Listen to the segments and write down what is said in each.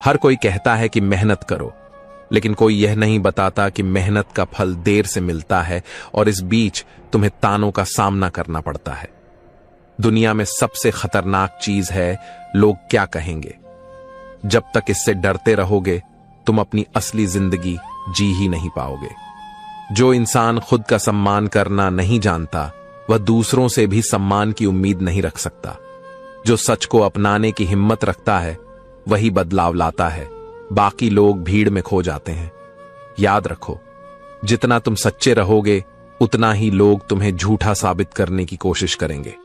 हर कोई कहता है कि मेहनत करो, लेकिन कोई यह नहीं बताता कि मेहनत का फल देर से मिलता है और इस बीच तुम्हें तानों का सामना करना पड़ता है। दुनिया में सबसे खतरनाक चीज है लोग क्या कहेंगे। जब तक इससे डरते रहोगे तुम अपनी असली जिंदगी जी ही नहीं पाओगे। जो इंसान खुद का सम्मान करना नहीं जानता वह दूसरों से भी सम्मान की उम्मीद नहीं रख सकता। जो सच को अपनाने की हिम्मत रखता है वही बदलाव लाता है, बाकी लोग भीड़ में खो जाते हैं। याद रखो, जितना तुम सच्चे रहोगे उतना ही लोग तुम्हें झूठा साबित करने की कोशिश करेंगे।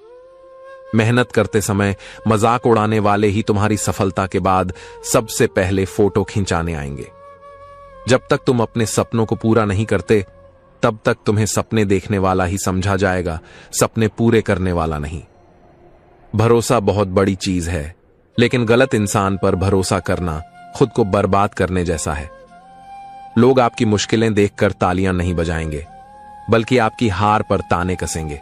मेहनत करते समय मजाक उड़ाने वाले ही तुम्हारी सफलता के बाद सबसे पहले फोटो खिंचाने आएंगे। जब तक तुम अपने सपनों को पूरा नहीं करते तब तक तुम्हें सपने देखने वाला ही समझा जाएगा, सपने पूरे करने वाला नहीं। भरोसा बहुत बड़ी चीज है, लेकिन गलत इंसान पर भरोसा करना खुद को बर्बाद करने जैसा है। लोग आपकी मुश्किलें देखकर तालियां नहीं बजाएंगे, बल्कि आपकी हार पर ताने कसेंगे।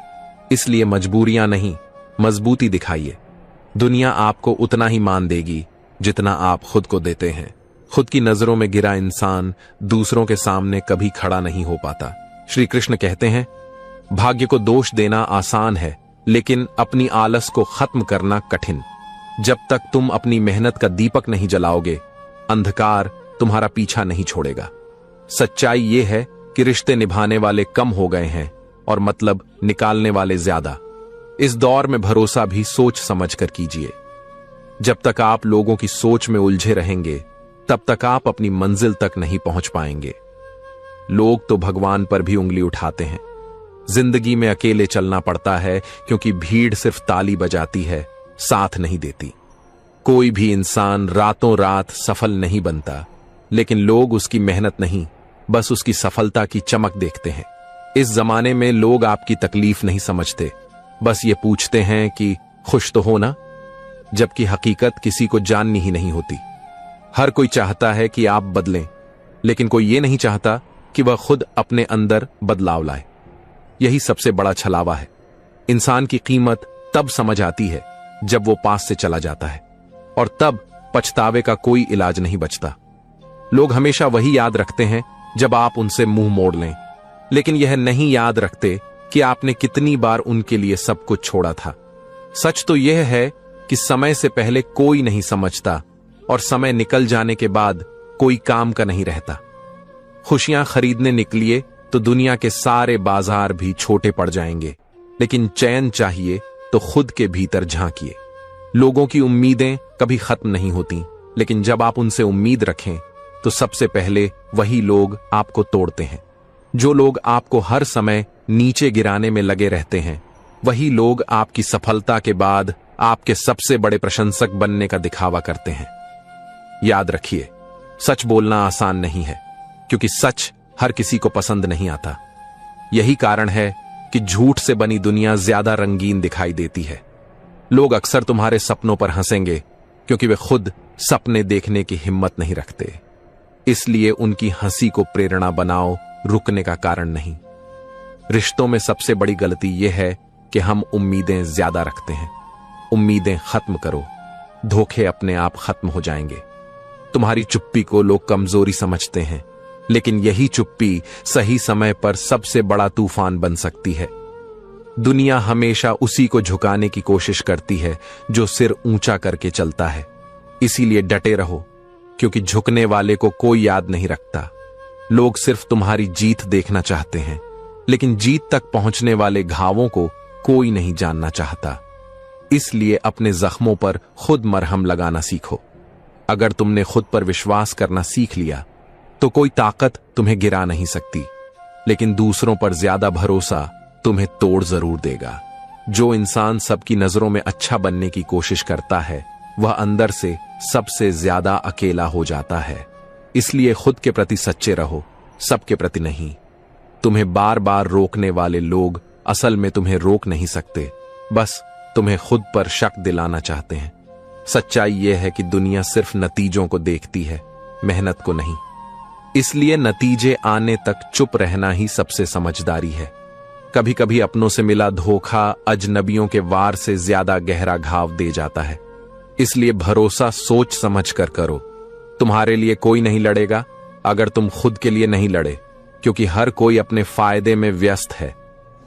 इसलिए मजबूरियां नहीं, मजबूती दिखाइए। दुनिया आपको उतना ही मान देगी जितना आप खुद को देते हैं। खुद की नजरों में गिरा इंसान दूसरों के सामने कभी खड़ा नहीं हो पाता। श्री कृष्ण कहते हैं, भाग्य को दोष देना आसान है, लेकिन अपनी आलस को खत्म करना कठिन। जब तक तुम अपनी मेहनत का दीपक नहीं जलाओगे, अंधकार तुम्हारा पीछा नहीं छोड़ेगा। सच्चाई यह है कि रिश्ते निभाने वाले कम हो गए हैं और मतलब निकालने वाले ज्यादा। इस दौर में भरोसा भी सोच समझ कर कीजिए। जब तक आप लोगों की सोच में उलझे रहेंगे तब तक आप अपनी मंजिल तक नहीं पहुंच पाएंगे। लोग तो भगवान पर भी उंगली उठाते हैं। जिंदगी में अकेले चलना पड़ता है क्योंकि भीड़ सिर्फ ताली बजाती है, साथ नहीं देती। कोई भी इंसान रातों रात सफल नहीं बनता, लेकिन लोग उसकी मेहनत नहीं, बस उसकी सफलता की चमक देखते हैं। इस जमाने में लोग आपकी तकलीफ नहीं समझते, बस ये पूछते हैं कि खुश तो हो ना, जबकि हकीकत किसी को जाननी ही नहीं होती। हर कोई चाहता है कि आप बदलें, लेकिन कोई ये नहीं चाहता कि वह खुद अपने अंदर बदलाव लाए। यही सबसे बड़ा छलावा है। इंसान की कीमत तब समझ आती है जब वो पास से चला जाता है, और तब पछतावे का कोई इलाज नहीं बचता। लोग हमेशा वही याद रखते हैं जब आप उनसे मुंह मोड़ लें, लेकिन यह नहीं याद रखते कि आपने कितनी बार उनके लिए सब कुछ छोड़ा था। सच तो यह है कि समय से पहले कोई नहीं समझता और समय निकल जाने के बाद कोई काम का नहीं रहता। खुशियां खरीदने निकलिए तो दुनिया के सारे बाजार भी छोटे पड़ जाएंगे, लेकिन चैन चाहिए तो खुद के भीतर झांकिए। लोगों की उम्मीदें कभी खत्म नहीं होती, लेकिन जब आप उनसे उम्मीद रखें तो सबसे पहले वही लोग आपको तोड़ते हैं। जो लोग आपको हर समय नीचे गिराने में लगे रहते हैं, वही लोग आपकी सफलता के बाद आपके सबसे बड़े प्रशंसक बनने का दिखावा करते हैं। याद रखिए, सच बोलना आसान नहीं है, क्योंकि सच हर किसी को पसंद नहीं आता। यही कारण है कि झूठ से बनी दुनिया ज्यादा रंगीन दिखाई देती है। लोग अक्सर तुम्हारे सपनों पर हंसेंगे क्योंकि वे खुद सपने देखने की हिम्मत नहीं रखते। इसलिए उनकी हंसी को प्रेरणा बनाओ, रुकने का कारण नहीं। रिश्तों में सबसे बड़ी गलती यह है कि हम उम्मीदें ज्यादा रखते हैं। उम्मीदें खत्म करो, धोखे अपने आप खत्म हो जाएंगे। तुम्हारी चुप्पी को लोग कमजोरी समझते हैं, लेकिन यही चुप्पी सही समय पर सबसे बड़ा तूफान बन सकती है। दुनिया हमेशा उसी को झुकाने की कोशिश करती है जो सिर ऊंचा करके चलता है। इसीलिए डटे रहो, क्योंकि झुकने वाले को कोई याद नहीं रखता। लोग सिर्फ तुम्हारी जीत देखना चाहते हैं, लेकिन जीत तक पहुंचने वाले घावों को कोई नहीं जानना चाहता। इसलिए अपने जख्मों पर खुद मरहम लगाना सीखो। अगर तुमने खुद पर विश्वास करना सीख लिया तो कोई ताकत तुम्हें गिरा नहीं सकती, लेकिन दूसरों पर ज्यादा भरोसा तुम्हें तोड़ जरूर देगा। जो इंसान सबकी नजरों में अच्छा बनने की कोशिश करता है, वह अंदर से सबसे ज्यादा अकेला हो जाता है। इसलिए खुद के प्रति सच्चे रहो, सबके प्रति नहीं। तुम्हें बार बार रोकने वाले लोग असल में तुम्हें रोक नहीं सकते, बस तुम्हें खुद पर शक दिलाना चाहते हैं। सच्चाई यह है कि दुनिया सिर्फ नतीजों को देखती है, मेहनत को नहीं। इसलिए नतीजे आने तक चुप रहना ही सबसे समझदारी है। कभी कभी अपनों से मिला धोखा अजनबियों के वार से ज्यादा गहरा घाव दे जाता है। इसलिए भरोसा सोच समझ कर करो, तुम्हारे लिए कोई नहीं लड़ेगा अगर तुम खुद के लिए नहीं लड़े, क्योंकि हर कोई अपने फायदे में व्यस्त है।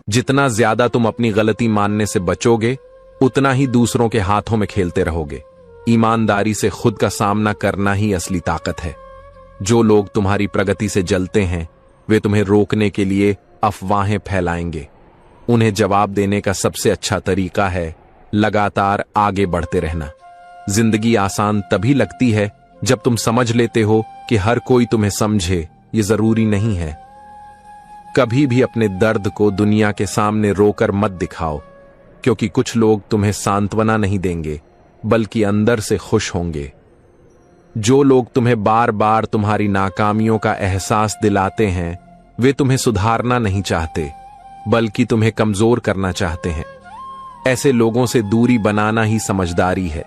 जितना ज्यादा तुम अपनी गलती मानने से बचोगे, उतना ही दूसरों के हाथों में खेलते रहोगे। ईमानदारी से खुद का सामना करना ही असली ताकत है। जो लोग तुम्हारी प्रगति से जलते हैं, वे तुम्हें रोकने के लिए अफवाहें फैलाएंगे। उन्हें जवाब देने का सबसे अच्छा तरीका है लगातार आगे बढ़ते रहना। जिंदगी आसान तभी लगती है जब तुम समझ लेते हो कि हर कोई तुम्हें समझे ये जरूरी नहीं है। कभी भी अपने दर्द को दुनिया के सामने रोकर मत दिखाओ, क्योंकि कुछ लोग तुम्हें सांत्वना नहीं देंगे बल्कि अंदर से खुश होंगे। जो लोग तुम्हें बार बार तुम्हारी नाकामियों का एहसास दिलाते हैं, वे तुम्हें सुधारना नहीं चाहते बल्कि तुम्हें कमजोर करना चाहते हैं। ऐसे लोगों से दूरी बनाना ही समझदारी है।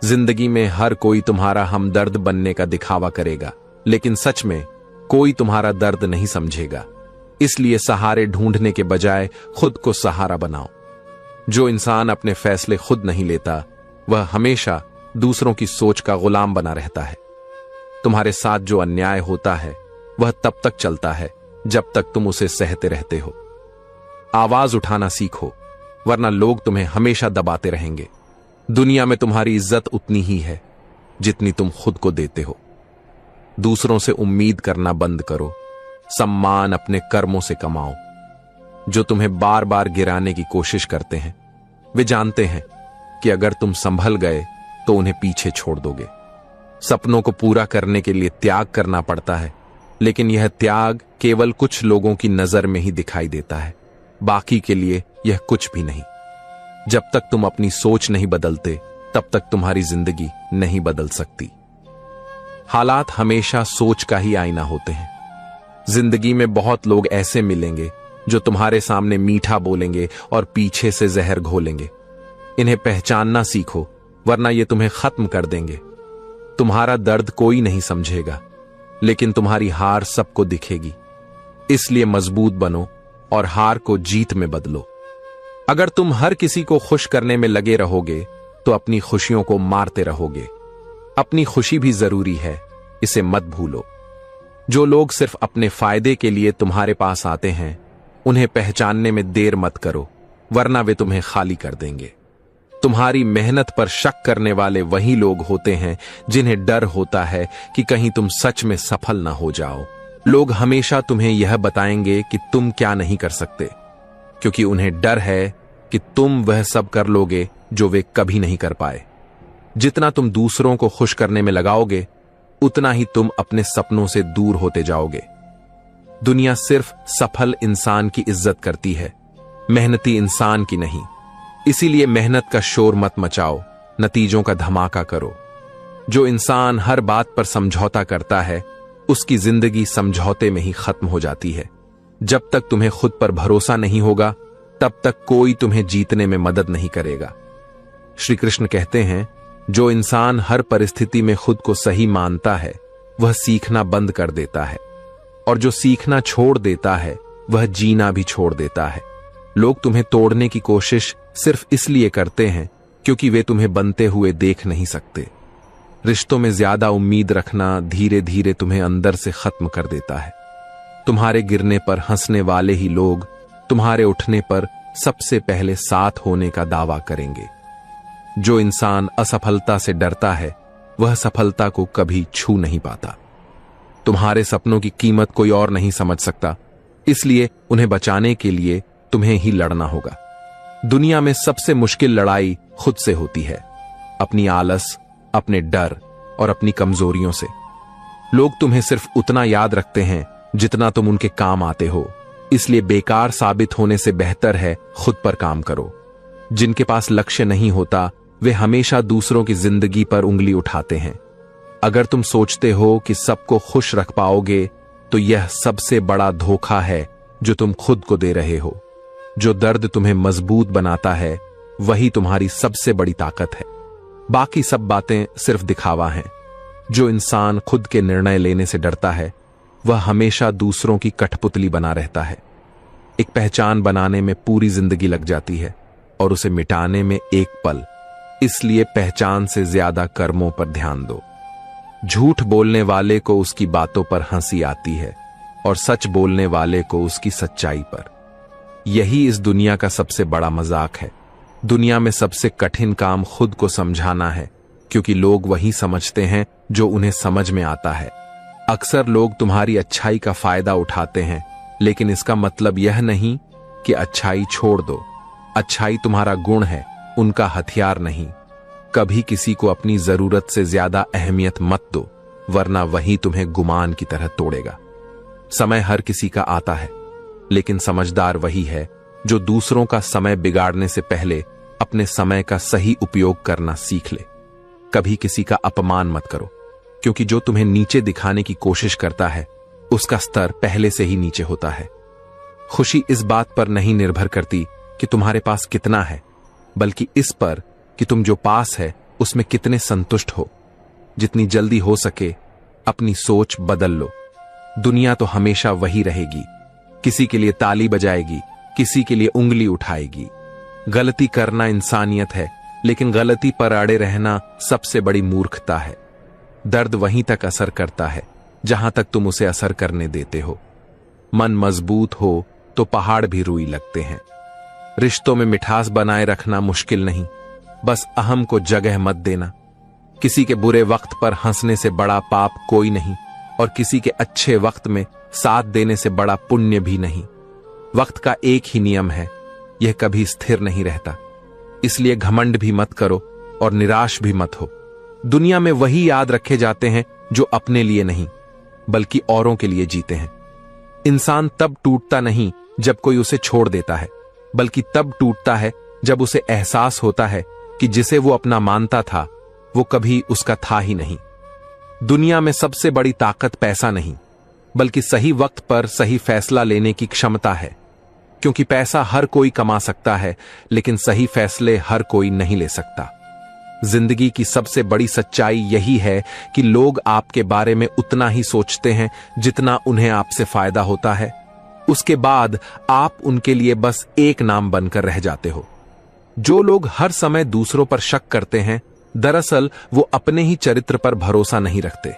जिंदगी में हर कोई तुम्हारा हमदर्द बनने का दिखावा करेगा, लेकिन सच में कोई तुम्हारा दर्द नहीं समझेगा। इसलिए सहारे ढूंढने के बजाय खुद को सहारा बनाओ। जो इंसान अपने फैसले खुद नहीं लेता, वह हमेशा दूसरों की सोच का गुलाम बना रहता है। तुम्हारे साथ जो अन्याय होता है वह तब तक चलता है जब तक तुम उसे सहते रहते हो। आवाज उठाना सीखो, वरना लोग तुम्हें हमेशा दबाते रहेंगे। दुनिया में तुम्हारी इज्जत उतनी ही है जितनी तुम खुद को देते हो। दूसरों से उम्मीद करना बंद करो, सम्मान अपने कर्मों से कमाओ। जो तुम्हें बार बार गिराने की कोशिश करते हैं, वे जानते हैं कि अगर तुम संभल गए तो उन्हें पीछे छोड़ दोगे। सपनों को पूरा करने के लिए त्याग करना पड़ता है, लेकिन यह त्याग केवल कुछ लोगों की नजर में ही दिखाई देता है, बाकी के लिए यह कुछ भी नहीं। जब तक तुम अपनी सोच नहीं बदलते, तब तक तुम्हारी जिंदगी नहीं बदल सकती। हालात हमेशा सोच का ही आईना होते हैं। जिंदगी में बहुत लोग ऐसे मिलेंगे जो तुम्हारे सामने मीठा बोलेंगे और पीछे से जहर घोलेंगे। इन्हें पहचानना सीखो, वरना ये तुम्हें खत्म कर देंगे। तुम्हारा दर्द कोई नहीं समझेगा, लेकिन तुम्हारी हार सबको दिखेगी। इसलिए मजबूत बनो और हार को जीत में बदलो। अगर तुम हर किसी को खुश करने में लगे रहोगे तो अपनी खुशियों को मारते रहोगे। अपनी खुशी भी जरूरी है, इसे मत भूलो। जो लोग सिर्फ अपने फायदे के लिए तुम्हारे पास आते हैं, उन्हें पहचानने में देर मत करो, वरना वे तुम्हें खाली कर देंगे। तुम्हारी मेहनत पर शक करने वाले वही लोग होते हैं जिन्हें डर होता है कि कहीं तुम सच में सफल ना हो जाओ। लोग हमेशा तुम्हें यह बताएंगे कि तुम क्या नहीं कर सकते, क्योंकि उन्हें डर है कि तुम वह सब कर लोगे जो वे कभी नहीं कर पाए। जितना तुम दूसरों को खुश करने में लगाओगे, उतना ही तुम अपने सपनों से दूर होते जाओगे। दुनिया सिर्फ सफल इंसान की इज्जत करती है, मेहनती इंसान की नहीं। इसीलिए मेहनत का शोर मत मचाओ, नतीजों का धमाका करो। जो इंसान हर बात पर समझौता करता है, उसकी जिंदगी समझौते में ही खत्म हो जाती है। जब तक तुम्हें खुद पर भरोसा नहीं होगा, तब तक कोई तुम्हें जीतने में मदद नहीं करेगा। श्री कृष्ण कहते हैं, जो इंसान हर परिस्थिति में खुद को सही मानता है, वह सीखना बंद कर देता है, और जो सीखना छोड़ देता है, वह जीना भी छोड़ देता है। लोग तुम्हें तोड़ने की कोशिश सिर्फ इसलिए करते हैं क्योंकि वे तुम्हें बनते हुए देख नहीं सकते। रिश्तों में ज्यादा उम्मीद रखना धीरे धीरे तुम्हें अंदर से खत्म कर देता है। तुम्हारे गिरने पर हंसने वाले ही लोग तुम्हारे उठने पर सबसे पहले साथ होने का दावा करेंगे। जो इंसान असफलता से डरता है, वह सफलता को कभी छू नहीं पाता। तुम्हारे सपनों की कीमत कोई और नहीं समझ सकता, इसलिए उन्हें बचाने के लिए तुम्हें ही लड़ना होगा। दुनिया में सबसे मुश्किल लड़ाई खुद से होती है, अपनी आलस, अपने डर और अपनी कमजोरियों से। लोग तुम्हें सिर्फ उतना याद रखते हैं जितना तुम उनके काम आते हो, इसलिए बेकार साबित होने से बेहतर है खुद पर काम करो। जिनके पास लक्ष्य नहीं होता, वे हमेशा दूसरों की जिंदगी पर उंगली उठाते हैं। अगर तुम सोचते हो कि सबको खुश रख पाओगे, तो यह सबसे बड़ा धोखा है जो तुम खुद को दे रहे हो। जो दर्द तुम्हें मजबूत बनाता है, वही तुम्हारी सबसे बड़ी ताकत है। बाकी सब बातें सिर्फ दिखावा हैं। जो इंसान खुद के निर्णय लेने से डरता है, वह हमेशा दूसरों की कठपुतली बना रहता है। एक पहचान बनाने में पूरी जिंदगी लग जाती है और उसे मिटाने में एक पल। इसलिए पहचान से ज्यादा कर्मों पर ध्यान दो। झूठ बोलने वाले को उसकी बातों पर हंसी आती है और सच बोलने वाले को उसकी सच्चाई पर। यही इस दुनिया का सबसे बड़ा मजाक है। दुनिया में सबसे कठिन काम खुद को समझाना है, क्योंकि लोग वही समझते हैं जो उन्हें समझ में आता है। अक्सर लोग तुम्हारी अच्छाई का फायदा उठाते हैं, लेकिन इसका मतलब यह नहीं कि अच्छाई छोड़ दो। अच्छाई तुम्हारा गुण है, उनका हथियार नहीं। कभी किसी को अपनी जरूरत से ज्यादा अहमियत मत दो, वरना वही तुम्हें गुमान की तरह तोड़ेगा। समय हर किसी का आता है, लेकिन समझदार वही है जो दूसरों का समय बिगाड़ने से पहले अपने समय का सही उपयोग करना सीख ले। कभी किसी का अपमान मत करो, क्योंकि जो तुम्हें नीचे दिखाने की कोशिश करता है उसका स्तर पहले से ही नीचे होता है। खुशी इस बात पर नहीं निर्भर करती कि तुम्हारे पास कितना है, बल्कि इस पर कि तुम जो पास है उसमें कितने संतुष्ट हो। जितनी जल्दी हो सके अपनी सोच बदल लो। दुनिया तो हमेशा वही रहेगी, किसी के लिए ताली बजाएगी, किसी के लिए उंगली उठाएगी। गलती करना इंसानियत है, लेकिन गलती पर अड़े रहना सबसे बड़ी मूर्खता है। दर्द वहीं तक असर करता है जहां तक तुम उसे असर करने देते हो। मन मजबूत हो तो पहाड़ भी रूई लगते हैं। रिश्तों में मिठास बनाए रखना मुश्किल नहीं, बस अहम को जगह मत देना। किसी के बुरे वक्त पर हंसने से बड़ा पाप कोई नहीं, और किसी के अच्छे वक्त में साथ देने से बड़ा पुण्य भी नहीं। वक्त का एक ही नियम है, यह कभी स्थिर नहीं रहता। इसलिए घमंड भी मत करो और निराश भी मत हो। दुनिया में वही याद रखे जाते हैं जो अपने लिए नहीं, बल्कि औरों के लिए जीते हैं। इंसान तब टूटता नहीं जब कोई उसे छोड़ देता है, बल्कि तब टूटता है जब उसे एहसास होता है कि जिसे वो अपना मानता था वो कभी उसका था ही नहीं। दुनिया में सबसे बड़ी ताकत पैसा नहीं, बल्कि सही वक्त पर सही फैसला लेने की क्षमता है। क्योंकि पैसा हर कोई कमा सकता है, लेकिन सही फैसले हर कोई नहीं ले सकता। जिंदगी की सबसे बड़ी सच्चाई यही है कि लोग आपके बारे में उतना ही सोचते हैं जितना उन्हें आपसे फायदा होता है। उसके बाद आप उनके लिए बस एक नाम बनकर रह जाते हो। जो लोग हर समय दूसरों पर शक करते हैं, दरअसल वो अपने ही चरित्र पर भरोसा नहीं रखते।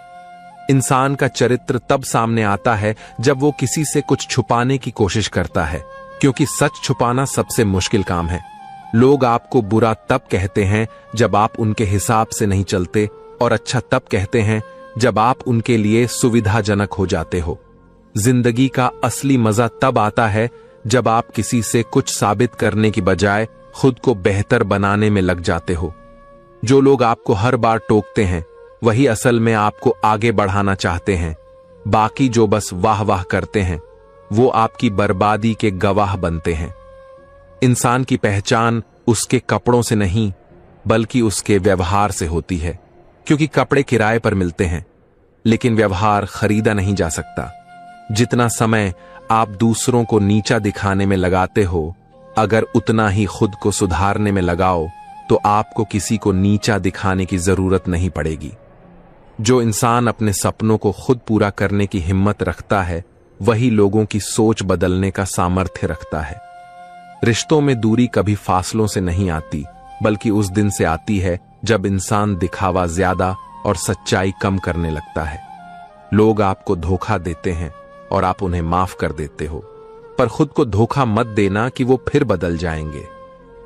इंसान का चरित्र तब सामने आता है जब वो किसी से कुछ छुपाने की कोशिश करता है, क्योंकि सच छुपाना सबसे मुश्किल काम है। लोग आपको बुरा तब कहते हैं जब आप उनके हिसाब से नहीं चलते, और अच्छा तब कहते हैं जब आप उनके लिए सुविधाजनक हो जाते हो। जिंदगी का असली मजा तब आता है जब आप किसी से कुछ साबित करने की बजाय खुद को बेहतर बनाने में लग जाते हो। जो लोग आपको हर बार टोकते हैं वही असल में आपको आगे बढ़ाना चाहते हैं। बाकी जो बस वाह वाह करते हैं वो आपकी बर्बादी के गवाह बनते हैं। इंसान की पहचान उसके कपड़ों से नहीं, बल्कि उसके व्यवहार से होती है। क्योंकि कपड़े किराए पर मिलते हैं, लेकिन व्यवहार खरीदा नहीं जा सकता। जितना समय आप दूसरों को नीचा दिखाने में लगाते हो, अगर उतना ही खुद को सुधारने में लगाओ तो आपको किसी को नीचा दिखाने की जरूरत नहीं पड़ेगी। जो इंसान अपने सपनों को खुद पूरा करने की हिम्मत रखता है, वही लोगों की सोच बदलने का सामर्थ्य रखता है। रिश्तों में दूरी कभी फासलों से नहीं आती, बल्कि उस दिन से आती है जब इंसान दिखावा ज्यादा और सच्चाई कम करने लगता है। लोग आपको धोखा देते हैं और आप उन्हें माफ कर देते हो, पर खुद को धोखा मत देना कि वो फिर बदल जाएंगे।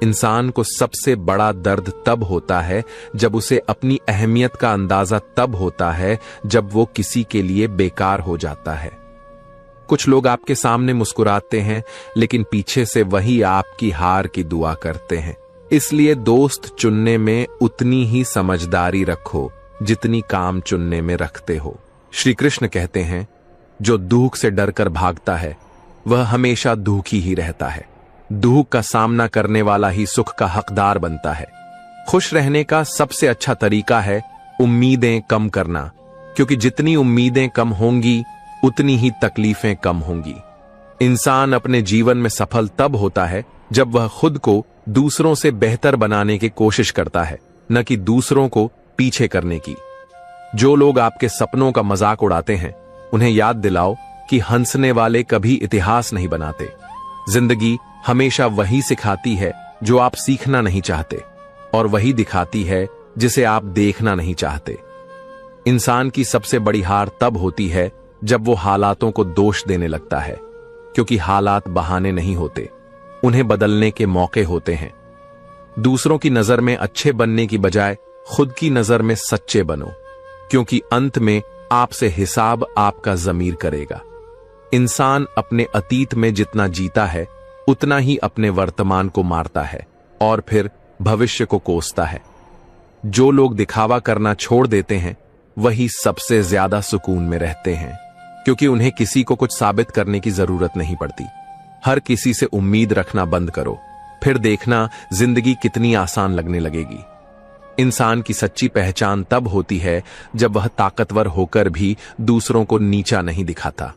इंसान को सबसे बड़ा दर्द तब होता है जब उसे अपनी अहमियत का अंदाजा तब होता है जब वो किसी के लिए बेकार हो जाता है। कुछ लोग आपके सामने मुस्कुराते हैं, लेकिन पीछे से वही आपकी हार की दुआ करते हैं। इसलिए दोस्त चुनने में उतनी ही समझदारी रखो जितनी काम चुनने में रखते हो। श्री कृष्ण कहते हैं, जो दुख से डरकर भागता है वह हमेशा दुखी ही रहता है। दुख का सामना करने वाला ही सुख का हकदार बनता है। खुश रहने का सबसे अच्छा तरीका है उम्मीदें कम करना, क्योंकि जितनी उम्मीदें कम होंगी उतनी ही तकलीफें कम होंगी। इंसान अपने जीवन में सफल तब होता है जब वह खुद को दूसरों से बेहतर बनाने की कोशिश करता है, न कि दूसरों को पीछे करने की। जो लोग आपके सपनों का मजाक उड़ाते हैं, उन्हें याद दिलाओ कि हंसने वाले कभी इतिहास नहीं बनाते। जिंदगी हमेशा वही सिखाती है जो आप सीखना नहीं चाहते, और वही दिखाती है जिसे आप देखना नहीं चाहते। इंसान की सबसे बड़ी हार तब होती है जब वो हालातों को दोष देने लगता है, क्योंकि हालात बहाने नहीं होते, उन्हें बदलने के मौके होते हैं। दूसरों की नजर में अच्छे बनने की बजाय खुद की नजर में सच्चे बनो, क्योंकि अंत में आपसे हिसाब आपका ज़मीर करेगा। इंसान अपने अतीत में जितना जीता है उतना ही अपने वर्तमान को मारता है और फिर भविष्य को कोसता है। जो लोग दिखावा करना छोड़ देते हैं वही सबसे ज्यादा सुकून में रहते हैं, क्योंकि उन्हें किसी को कुछ साबित करने की जरूरत नहीं पड़ती। हर किसी से उम्मीद रखना बंद करो, फिर देखना जिंदगी कितनी आसान लगने लगेगी। इंसान की सच्ची पहचान तब होती है जब वह ताकतवर होकर भी दूसरों को नीचा नहीं दिखाता।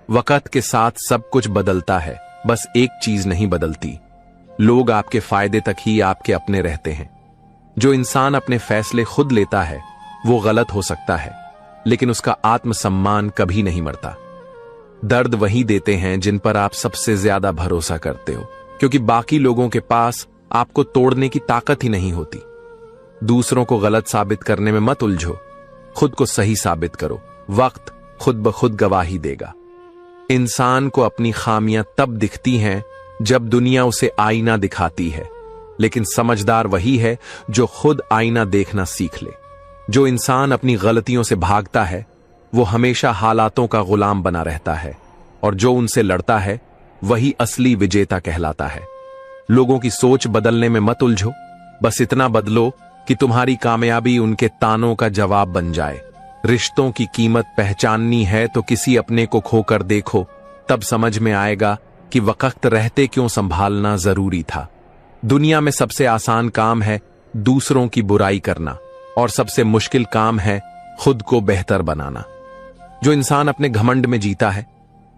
वक्त के साथ सब कुछ बदलता है, बस एक चीज नहीं बदलती, लोग आपके फायदे तक ही आपके अपने रहते हैं। जो इंसान अपने फैसले खुद लेता है वो गलत हो सकता है, लेकिन उसका आत्मसम्मान कभी नहीं मरता। दर्द वही देते हैं जिन पर आप सबसे ज्यादा भरोसा करते हो, क्योंकि बाकी लोगों के पास आपको तोड़ने की ताकत ही नहीं होती। दूसरों को गलत साबित करने में मत उलझो, खुद को सही साबित करो, वक्त खुद ब खुद गवाही देगा। इंसान को अपनी खामियां तब दिखती हैं जब दुनिया उसे आईना दिखाती है, लेकिन समझदार वही है जो खुद आईना देखना सीख ले। जो इंसान अपनी गलतियों से भागता है वो हमेशा हालातों का गुलाम बना रहता है, और जो उनसे लड़ता है वही असली विजेता कहलाता है। लोगों की सोच बदलने में मत उलझो, बस इतना बदलो कि तुम्हारी कामयाबी उनके तानों का जवाब बन जाए। रिश्तों की कीमत पहचाननी है तो किसी अपने को खोकर देखो, तब समझ में आएगा कि वक्त रहते क्यों संभालना जरूरी था। दुनिया में सबसे आसान काम है दूसरों की बुराई करना, और सबसे मुश्किल काम है खुद को बेहतर बनाना। जो इंसान अपने घमंड में जीता है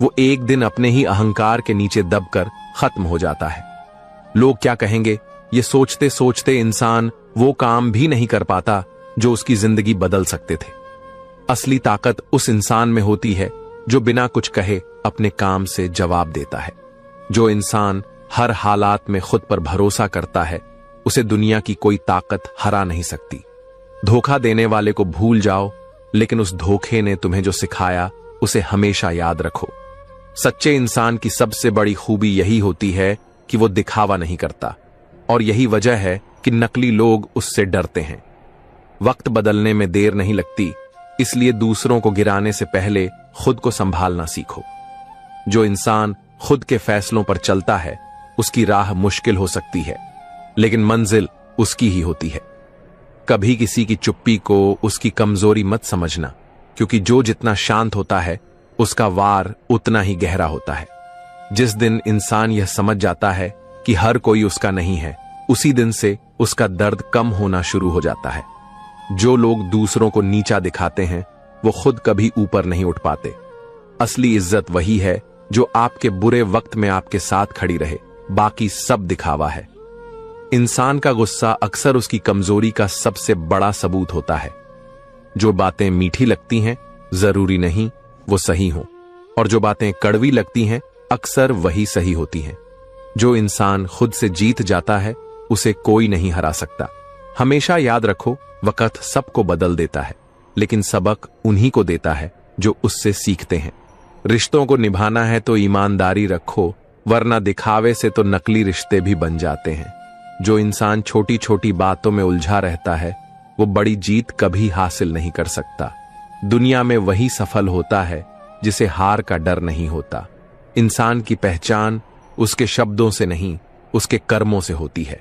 वो एक दिन अपने ही अहंकार के नीचे दबकर खत्म हो जाता है। लोग क्या कहेंगे ये सोचते सोचते इंसान वो काम भी नहीं कर पाता जो उसकी जिंदगी बदल सकते थे। असली ताकत उस इंसान में होती है जो बिना कुछ कहे अपने काम से जवाब देता है। जो इंसान हर हालात में खुद पर भरोसा करता है उसे दुनिया की कोई ताकत हरा नहीं सकती। धोखा देने वाले को भूल जाओ, लेकिन उस धोखे ने तुम्हें जो सिखाया उसे हमेशा याद रखो। सच्चे इंसान की सबसे बड़ी खूबी यही होती है कि वो दिखावा नहीं करता, और यही वजह है कि नकली लोग उससे डरते हैं। वक्त बदलने में देर नहीं लगती, इसलिए दूसरों को गिराने से पहले खुद को संभालना सीखो। जो इंसान खुद के फैसलों पर चलता है उसकी राह मुश्किल हो सकती है, लेकिन मंजिल उसकी ही होती है। कभी किसी की चुप्पी को उसकी कमजोरी मत समझना, क्योंकि जो जितना शांत होता है उसका वार उतना ही गहरा होता है। जिस दिन इंसान यह समझ जाता है कि हर कोई उसका नहीं है, उसी दिन से उसका दर्द कम होना शुरू हो जाता है। जो लोग दूसरों को नीचा दिखाते हैं वो खुद कभी ऊपर नहीं उठ पाते। असली इज्जत वही है जो आपके बुरे वक्त में आपके साथ खड़ी रहे, बाकी सब दिखावा है। इंसान का गुस्सा अक्सर उसकी कमजोरी का सबसे बड़ा सबूत होता है। जो बातें मीठी लगती हैं जरूरी नहीं वो सही हो, और जो बातें कड़वी लगती हैं अक्सर वही सही होती हैं। जो इंसान खुद से जीत जाता है उसे कोई नहीं हरा सकता। हमेशा याद रखो, वक्त सबको बदल देता है, लेकिन सबक उन्हीं को देता है जो उससे सीखते हैं। रिश्तों को निभाना है तो ईमानदारी रखो, वरना दिखावे से तो नकली रिश्ते भी बन जाते हैं। जो इंसान छोटी छोटी बातों में उलझा रहता है वो बड़ी जीत कभी हासिल नहीं कर सकता। दुनिया में वही सफल होता है जिसे हार का डर नहीं होता। इंसान की पहचान उसके शब्दों से नहीं उसके कर्मों से होती है।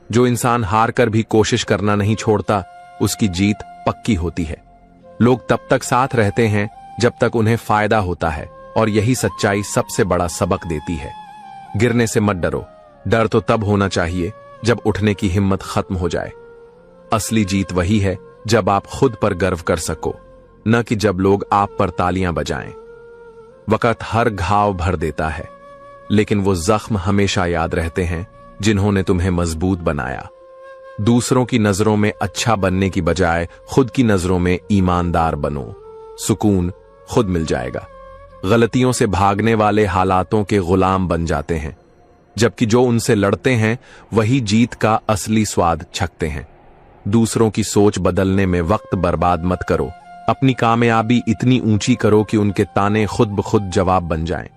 जो इंसान हार कर भी कोशिश करना नहीं छोड़ता उसकी जीत पक्की होती है। लोग तब तक साथ रहते हैं जब तक उन्हें फायदा होता है, और यही सच्चाई सबसे बड़ा सबक देती है। गिरने से मत डरो, डर तो तब होना चाहिए जब उठने की हिम्मत खत्म हो जाए। असली जीत वही है जब आप खुद पर गर्व कर सको, न कि जब लोग आप पर तालियां बजाएं। वक्त हर घाव भर देता है, लेकिन वो जख्म हमेशा याद रहते हैं जिन्होंने तुम्हें मजबूत बनाया। दूसरों की नजरों में अच्छा बनने की बजाय खुद की नजरों में ईमानदार बनो, सुकून खुद मिल जाएगा। गलतियों से भागने वाले हालातों के गुलाम बन जाते हैं, जबकि जो उनसे लड़ते हैं वही जीत का असली स्वाद चखते हैं। दूसरों की सोच बदलने में वक्त बर्बाद मत करो। अपनी कामयाबी इतनी ऊंची करो कि उनके ताने खुद ब खुद जवाब बन जाएं।